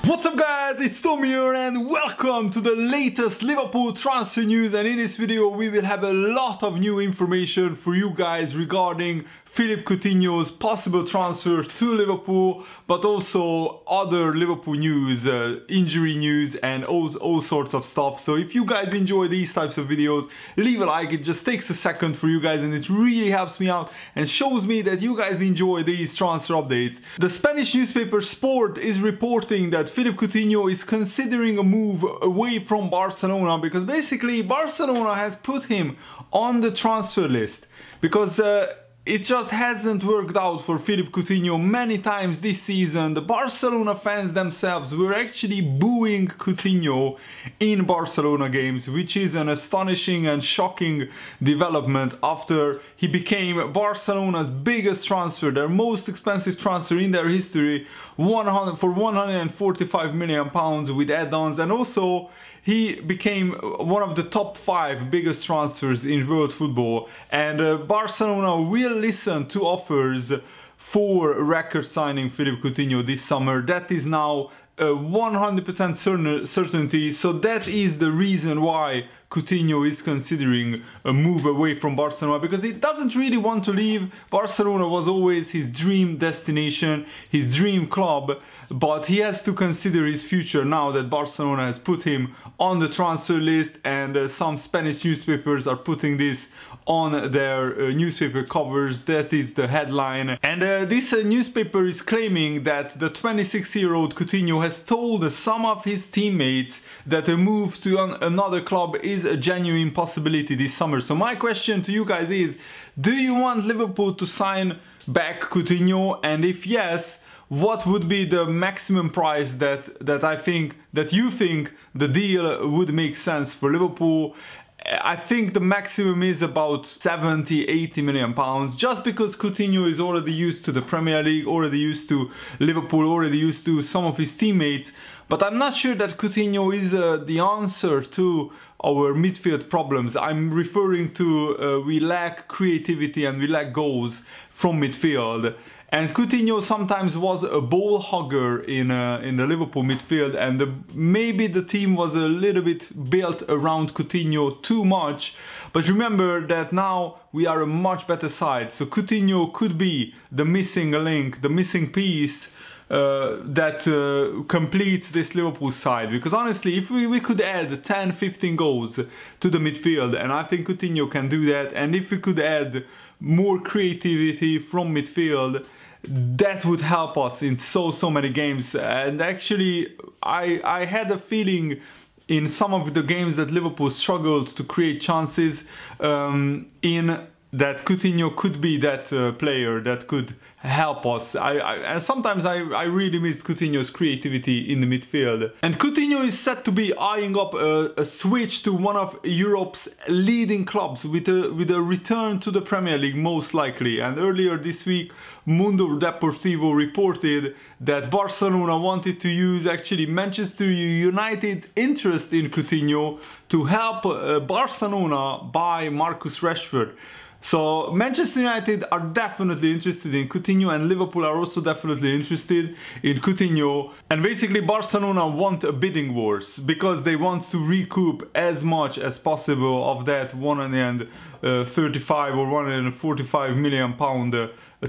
What's up guys, it's Tom here and welcome to the latest Liverpool transfer news, and in this video we will have a lot of new information for you guys regarding Philippe Coutinho's possible transfer to Liverpool, but also other Liverpool news, injury news and all sorts of stuff. So if you guys enjoy these types of videos, leave a like. It just takes a second for you guys and it really helps me out and shows me that you guys enjoy these transfer updates. The Spanish newspaper Sport is reporting that Philippe Coutinho is considering a move away from Barcelona because basically Barcelona has put him on the transfer list because it just hasn't worked out for Philippe Coutinho many times this season. The Barcelona fans themselves were actually booing Coutinho in Barcelona games, which is an astonishing and shocking development after he became Barcelona's biggest transfer, their most expensive transfer in their history, for £145 million with add-ons, and also he became one of the top 5 biggest transfers in world football, and Barcelona will listen to offers for record signing Philippe Coutinho this summer. That is now 100% certainty, so that is the reason why Coutinho is considering a move away from Barcelona, because he doesn't really want to leave. Barcelona was always his dream destination, his dream club, but he has to consider his future now that Barcelona has put him on the transfer list, and some Spanish newspapers are putting this on their newspaper covers. That is the headline, and this newspaper is claiming that the 26-year-old Coutinho has told some of his teammates that a move to another club is a genuine possibility this summer. So my question to you guys is, do you want Liverpool to sign back Coutinho? And if yes, what would be the maximum price that you think the deal would make sense for Liverpool? I think the maximum is about 70-80 million pounds, just because Coutinho is already used to the Premier League, already used to Liverpool, already used to some of his teammates. But I'm not sure that Coutinho is the answer to our midfield problems. I'm referring to we lack creativity and we lack goals from midfield. And Coutinho sometimes was a ball hogger in the Liverpool midfield, and maybe the team was a little bit built around Coutinho too much. But remember that now we are a much better side, so Coutinho could be the missing link, the missing piece that completes this Liverpool side. Because honestly, if we could add 10-15 goals to the midfield, and I think Coutinho can do that, and if we could add more creativity from midfield, that would help us in so many games. And actually I had a feeling in some of the games that Liverpool struggled to create chances in that Coutinho could be that player that could help us. And sometimes I really missed Coutinho's creativity in the midfield. And Coutinho is set to be eyeing up a switch to one of Europe's leading clubs with a return to the Premier League most likely. And earlier this week Mundo Deportivo reported that Barcelona wanted to use actually Manchester United's interest in Coutinho to help Barcelona buy Marcus Rashford. So Manchester United are definitely interested in Coutinho, and Liverpool are also definitely interested in Coutinho. And basically Barcelona want a bidding wars because they want to recoup as much as possible of that 135 or 145 million pound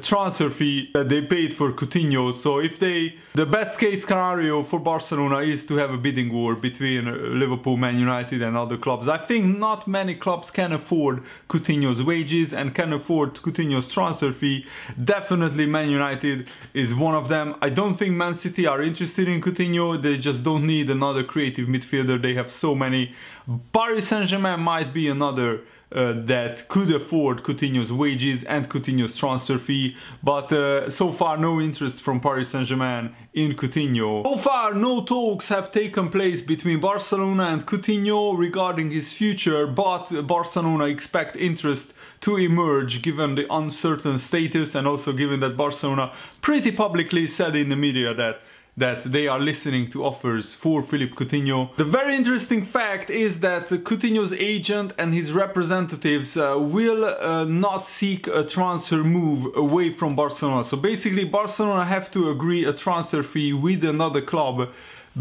transfer fee that they paid for Coutinho. So if the best case scenario for Barcelona is to have a bidding war between Liverpool, Man United and other clubs. I think not many clubs can afford Coutinho's wages and can afford Coutinho's transfer fee. Definitely Man United is one of them. I don't think Man City are interested in Coutinho. They just don't need another creative midfielder. They have so many. Paris Saint-Germain might be another that could afford Coutinho's wages and Coutinho's transfer fee, but so far no interest from Paris Saint-Germain in Coutinho. So far no talks have taken place between Barcelona and Coutinho regarding his future, but Barcelona expect interest to emerge given the uncertain status, and also given that Barcelona pretty publicly said in the media that they are listening to offers for Philippe Coutinho. The very interesting fact is that Coutinho's agent and his representatives will not seek a transfer move away from Barcelona. So basically Barcelona have to agree a transfer fee with another club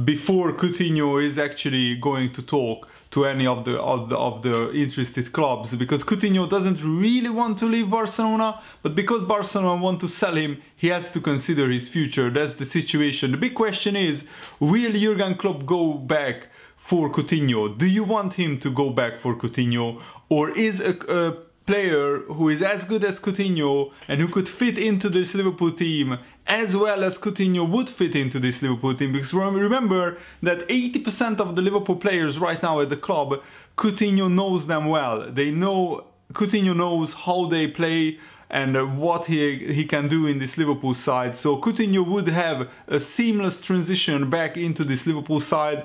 before Coutinho is actually going to talk to any of the interested clubs, because Coutinho doesn't really want to leave Barcelona, but because Barcelona want to sell him, he has to consider his future. That's the situation. The big question is, will Jurgen Klopp go back for Coutinho? Do you want him to go back for Coutinho, or is a player who is as good as Coutinho and who could fit into this Liverpool team as well as Coutinho would fit into this Liverpool team? Because remember that 80% of the Liverpool players right now at the club, Coutinho knows them well. They know, Coutinho knows how they play and what he can do in this Liverpool side. So Coutinho would have a seamless transition back into this Liverpool side.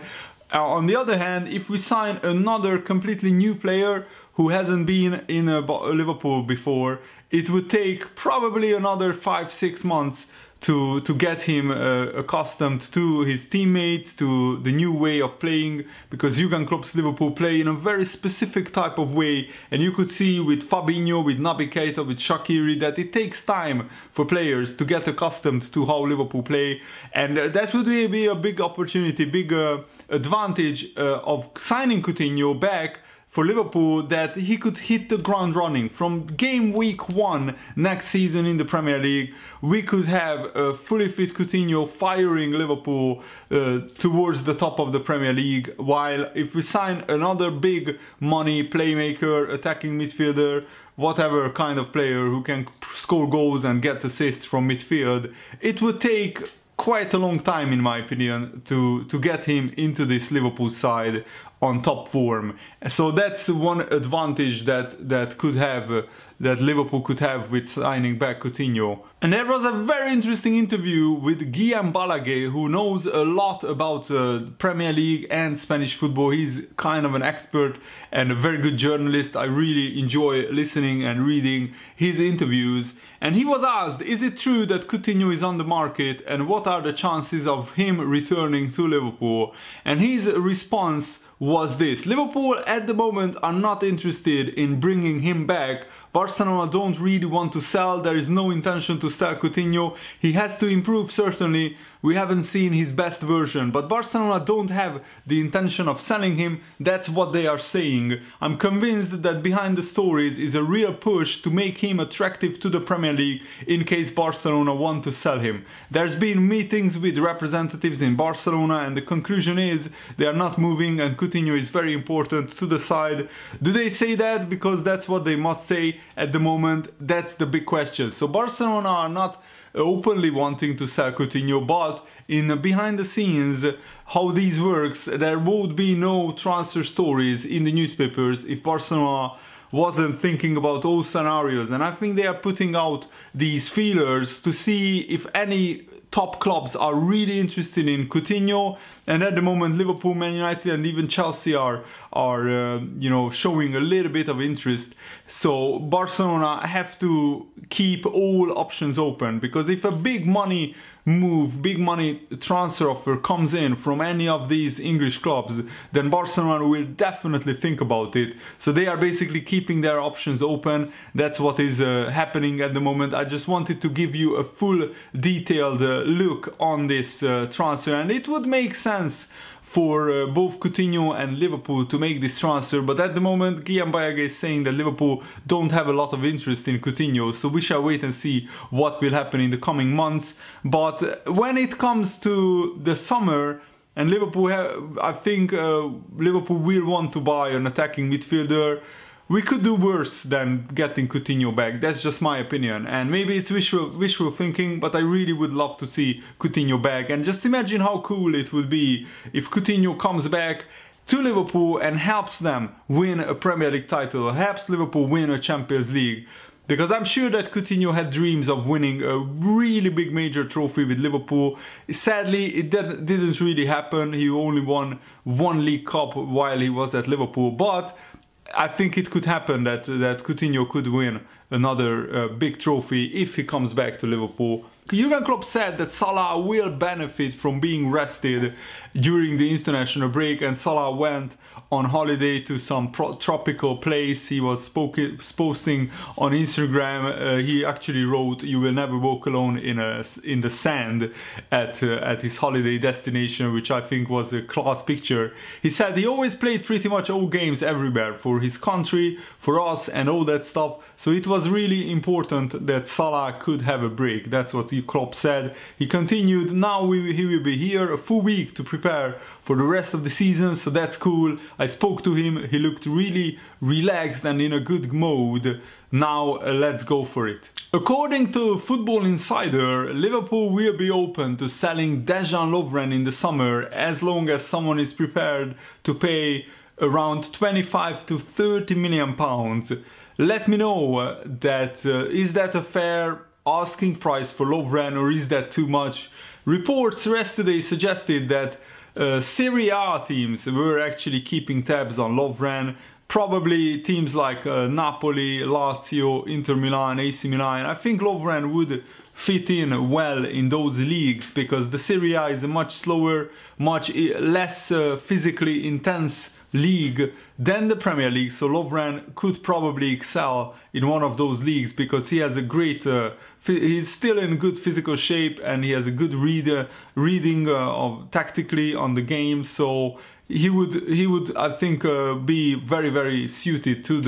On the other hand, if we sign another completely new player who hasn't been in Liverpool before, it would take probably another 5-6 months to get him accustomed to his teammates, to the new way of playing, because Jurgen Klopp's Liverpool play in a very specific type of way, and you could see with Fabinho, with Naby Keita, with Shaqiri that it takes time for players to get accustomed to how Liverpool play, and that would be a big opportunity, big advantage of signing Coutinho back for Liverpool, that he could hit the ground running. From game week 1 next season in the Premier League, we could have a fully fit Coutinho firing Liverpool towards the top of the Premier League, while if we sign another big money playmaker, attacking midfielder, whatever kind of player who can score goals and get assists from midfield, it would take quite a long time, in my opinion, to get him into this Liverpool side on top form. So that's one advantage that Liverpool could have with signing back Coutinho. And there was a very interesting interview with Guillem Balaguer, who knows a lot about Premier League and Spanish football. He's kind of an expert and a very good journalist. I really enjoy listening and reading his interviews. And he was asked, is it true that Coutinho is on the market, and what are the chances of him returning to Liverpool? And his response was this: Liverpool at the moment are not interested in bringing him back. Barcelona don't really want to sell. There is no intention to sell Coutinho. He has to improve, certainly. We haven't seen his best version, but Barcelona don't have the intention of selling him. That's what they are saying. I'm convinced that behind the stories is a real push to make him attractive to the Premier League in case Barcelona want to sell him. There's been meetings with representatives in Barcelona, and the conclusion is they are not moving, and Coutinho is very important to the side. Do they say that because that's what they must say at the moment? That's the big question. So Barcelona are not openly wanting to sell Coutinho, but in behind the scenes, how this works, there would be no transfer stories in the newspapers if Barcelona wasn't thinking about all scenarios. And I think they are putting out these feelers to see if any top clubs are really interested in Coutinho, and at the moment Liverpool, Man United and even Chelsea are you know, showing a little bit of interest. So Barcelona have to keep all options open, because if a big money move, big money transfer offer comes in from any of these English clubs, then Barcelona will definitely think about it. So they are basically keeping their options open. That's what is happening at the moment. I just wanted to give you a full detailed look on this transfer, and it would make sense for both Coutinho and Liverpool to make this transfer, but at the moment Guillem Balaguer is saying that Liverpool don't have a lot of interest in Coutinho, so we shall wait and see what will happen in the coming months. But when it comes to the summer, and Liverpool I think Liverpool will want to buy an attacking midfielder, we could do worse than getting Coutinho back. That's just my opinion, and maybe it's wishful thinking, but I really would love to see Coutinho back. And just imagine how cool it would be if Coutinho comes back to Liverpool and helps them win a Premier League title, helps Liverpool win a Champions League. Because I'm sure that Coutinho had dreams of winning a really big major trophy with Liverpool. Sadly, it didn't really happen. He only won one League Cup while he was at Liverpool, but I think it could happen that Coutinho could win another big trophy if he comes back to Liverpool. Jurgen Klopp said that Salah will benefit from being rested during the international break, and Salah went on holiday to some tropical place. He was posting on Instagram. He actually wrote, "You will never walk alone in the sand" at his holiday destination, which I think was a class picture. He said he always played pretty much all games everywhere for his country, for us, and all that stuff. So it was really important that Salah could have a break. That's what Klopp said. He continued, "Now he will be here a full week to prepare for the rest of the season, so that's cool. I spoke to him, he looked really relaxed and in a good mode. Now let's go for it." According to Football Insider, Liverpool will be open to selling Dejan Lovren in the summer as long as someone is prepared to pay around 25 to 30 million pounds. Let me know that is that a fair asking price for Lovren, or is that too much? Reports yesterday suggested that Serie A teams were actually keeping tabs on Lovren. Probably teams like Napoli, Lazio, Inter Milan, AC Milan. I think Lovren would fit in well in those leagues because the Serie A is a much slower, much less physically intense league than the Premier League, so Lovren could probably excel in one of those leagues because he has a great he's still in good physical shape and he has a good reading of tactically on the game, so he would I think be very suited to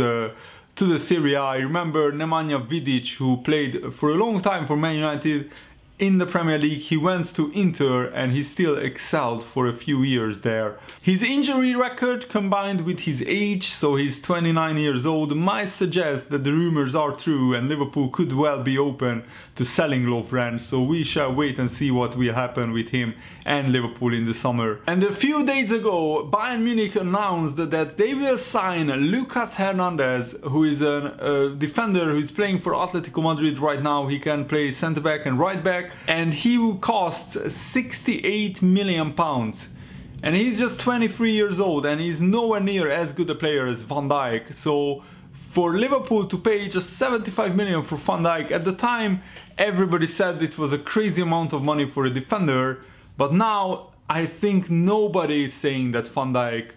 the Serie A. I remember Nemanja Vidic, who played for a long time for Man United in the Premier League. He went to Inter and he still excelled for a few years there. His injury record combined with his age, so he's 29 years old, might suggest that the rumors are true and Liverpool could well be open to selling Lovren, so we shall wait and see what will happen with him and Liverpool in the summer. And a few days ago, Bayern Munich announced that they will sign Lucas Hernandez, who is a defender who is playing for Atletico Madrid right now. He can play centre back and right back, and he costs 68 million pounds. And he's just 23 years old and he's nowhere near as good a player as Van Dijk. So for Liverpool to pay just 75 million for Van Dijk, at the time everybody said it was a crazy amount of money for a defender, but now I think nobody is saying that Van Dijk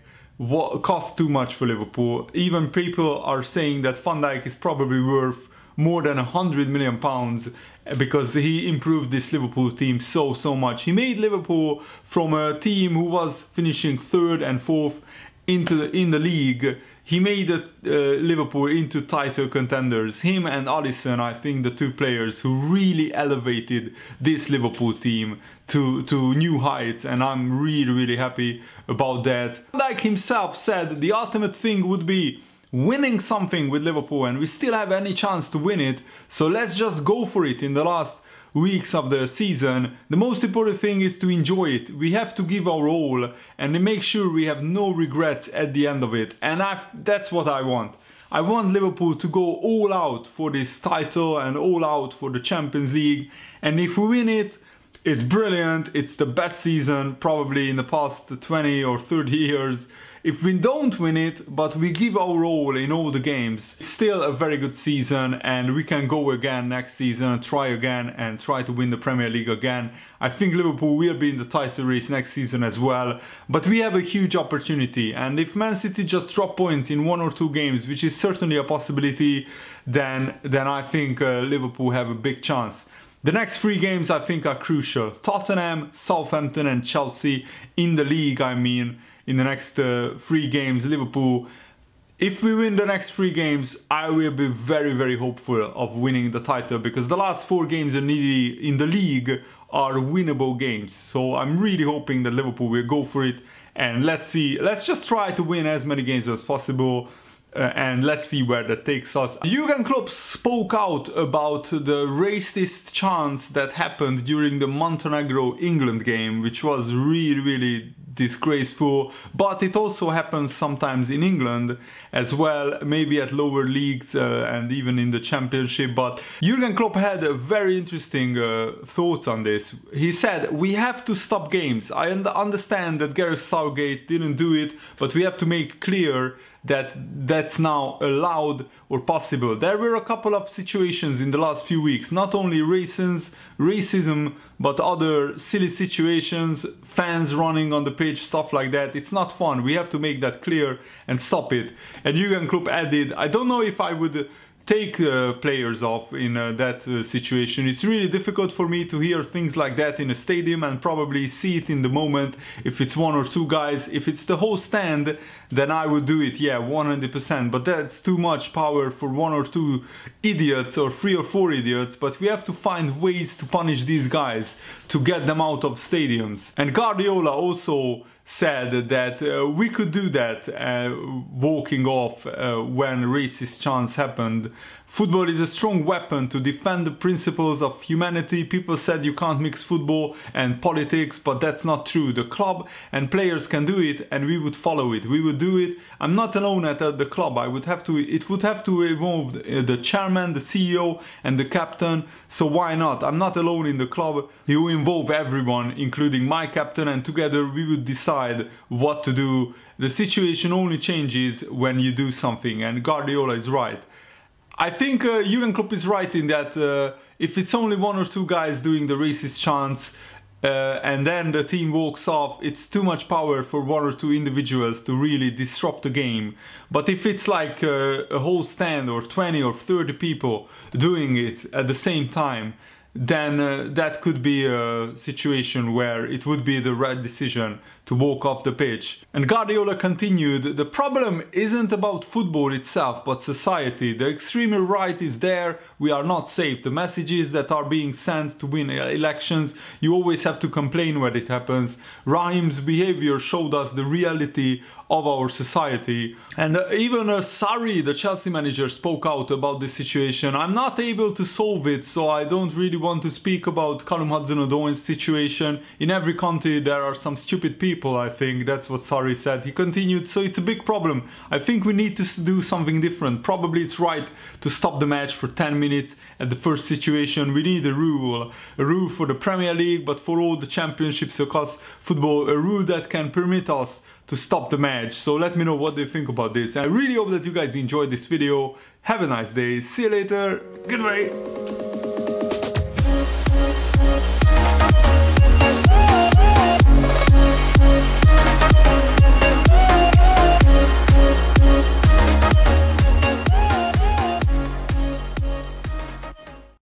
costs too much for Liverpool. Even people are saying that Van Dijk is probably worth more than 100 million pounds because he improved this Liverpool team so much. He made Liverpool from a team who was finishing third and fourth in the league. He made Liverpool into title contenders. Him and Alisson, I think, the two players who really elevated this Liverpool team to new heights, and I'm really happy about that. Van Dijk himself said the ultimate thing would be winning something with Liverpool, and we still have any chance to win it, so let's just go for it in the last weeks of the season. The most important thing is to enjoy it. We have to give our all and make sure we have no regrets at the end of it, and that's what I want. I want Liverpool to go all out for this title and all out for the Champions League, and if we win it, it's brilliant. It's the best season probably in the past 20 or 30 years. If we don't win it, but we give our all in all the games, it's still a very good season and we can go again next season, try again and try to win the Premier League again. I think Liverpool will be in the title race next season as well, but we have a huge opportunity, and if Man City just drop points in 1 or 2 games, which is certainly a possibility, then I think Liverpool have a big chance. The next 3 games I think are crucial. Tottenham, Southampton and Chelsea in the league, I mean. In the next 3 games, Liverpool, if we win the next 3 games, I will be very hopeful of winning the title, because the last 4 games in the league are winnable games. So I'm really hoping that Liverpool will go for it, and let's see, let's just try to win as many games as possible. And let's see where that takes us. Jurgen Klopp spoke out about the racist chants that happened during the Montenegro-England game, which was really disgraceful, but it also happens sometimes in England as well, maybe at lower leagues and even in the Championship. But Jurgen Klopp had a very interesting thoughts on this. He said, we have to stop games. I understand that Gareth Southgate didn't do it, but we have to make clear that that's now allowed or possible. There were a couple of situations in the last few weeks, not only racism, but other silly situations, fans running on the pitch, stuff like that. It's not fun. We have to make that clear and stop it. And Jurgen Klopp added, I don't know if I would take players off in that situation. It's really difficult for me to hear things like that in a stadium and probably see it in the moment if it's one or two guys. If it's the whole stand, then I would do it, yeah, 100%. But that's too much power for one or two idiots or 3 or 4 idiots. But we have to find ways to punish these guys to get them out of stadiums. And Guardiola also said that we could do that, walking off when racist chants happened. Football is a strong weapon to defend the principles of humanity. People said you can't mix football and politics, but that's not true. The club and players can do it, and we would follow it. We would do it. I'm not alone at the club. It would have to involve the chairman, the CEO, and the captain. So why not? I'm not alone in the club. You involve everyone, including my captain, and together we would decide what to do. The situation only changes when you do something, and Guardiola is right. I think Jurgen Klopp is right in that if it's only 1 or 2 guys doing the racist chants and then the team walks off, it's too much power for 1 or 2 individuals to really disrupt the game. But if it's like a whole stand or 20 or 30 people doing it at the same time, then that could be a situation where it would be the right decision to walk off the pitch. And Guardiola continued, the problem isn't about football itself, but society. The extreme right is there, we are not safe. The messages that are being sent to win elections, you always have to complain when it happens. Raheem's behavior showed us the reality of our society. And even Sarri, the Chelsea manager, spoke out about this situation. I'm not able to solve it, so I don't really want to speak about Callum Hudson-Odoi's situation. In every country there are some stupid people, I think. That's what Sarri said. He continued, so it's a big problem. I think we need to do something different. Probably it's right to stop the match for 10 minutes at the first situation. We need a rule for the Premier League, but for all the championships across football, a rule that can permit us to stop the match. So let me know what you think about this. I really hope that you guys enjoyed this video. Have a nice day. See you later. Goodbye.